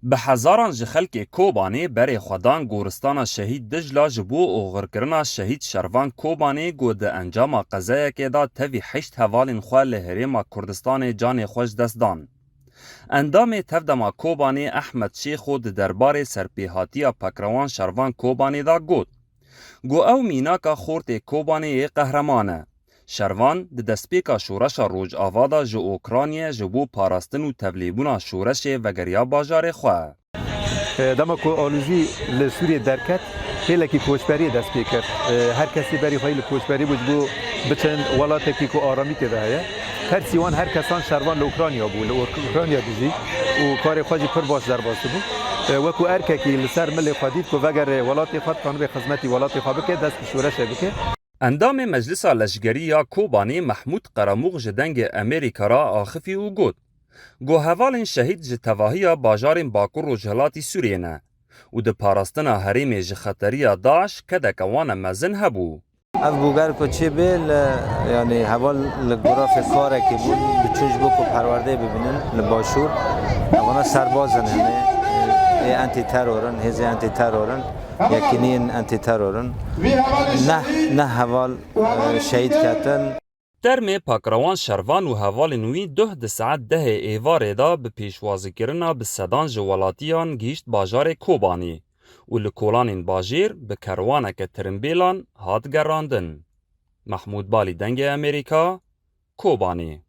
به هزاران جخلک کوبانی بری خودان گورستان شهید دجلا جبو و غرکرنا شهید شروان کوبانی گود انجام قضایه که دا توی 8 هوالین خواه لحریم کردستان جان خوش دستدان. اندام تفدما کوبانی احمد شیخ خود دربار سرپیهاتی پکروان شروان کوبانی دا گود. گو او میناکا خورت کوبانی قهرمانه. شروان د دسپیکا شورش روج آوادا جو اوکرانیه جبو پاراستن و تبلیبونا شورش وگریا باجار خواه. دما کو آلوزی لسوری درکت هیلکی کوچبری دست پیکر هر کسی بری خیلی کوچبری بود بو بچند ولاتی که کو آرامی که ده هر سیوان هر کسان شروان اوکراینیا بود اوکراینیا دیزی و کار خواجی پر باش در باسته بود و کو ارککی لسر مل خدید کو وگر ولاتی خود کانو به خدمتی ولاتی خوابه که دست شورش بکه. اندام مجلس لشگری یا کوبانی محمود قراموغ جدنگ امریکا را آخفی و گود. گو هوالین شهید جتواهی باجارین باکور و جهلاتی سوریه نه و ده پاراستنا حریم جخطری داعش کدک وان مزن هبو. اف بوگر کو چی بیل یعنی حوال لگراف کاره که بود بچوش بو کو پرورده ببینن لباشور اونا سربازن همه انتی ترورن هزی انتی ترورن یکینین انتی ترورن نه حوال شهید کتن. ترمه پاکروان شروان و هوال نوی 2 ساعت 10 ایواره دا به پیشوازی کرنا به سدان جوالاتیان گیشت باجار کوبانی و لکولانین باجیر به کروانک ترمبیلان هات گراندن. محمود بالی دنگ امریکا، کوبانی.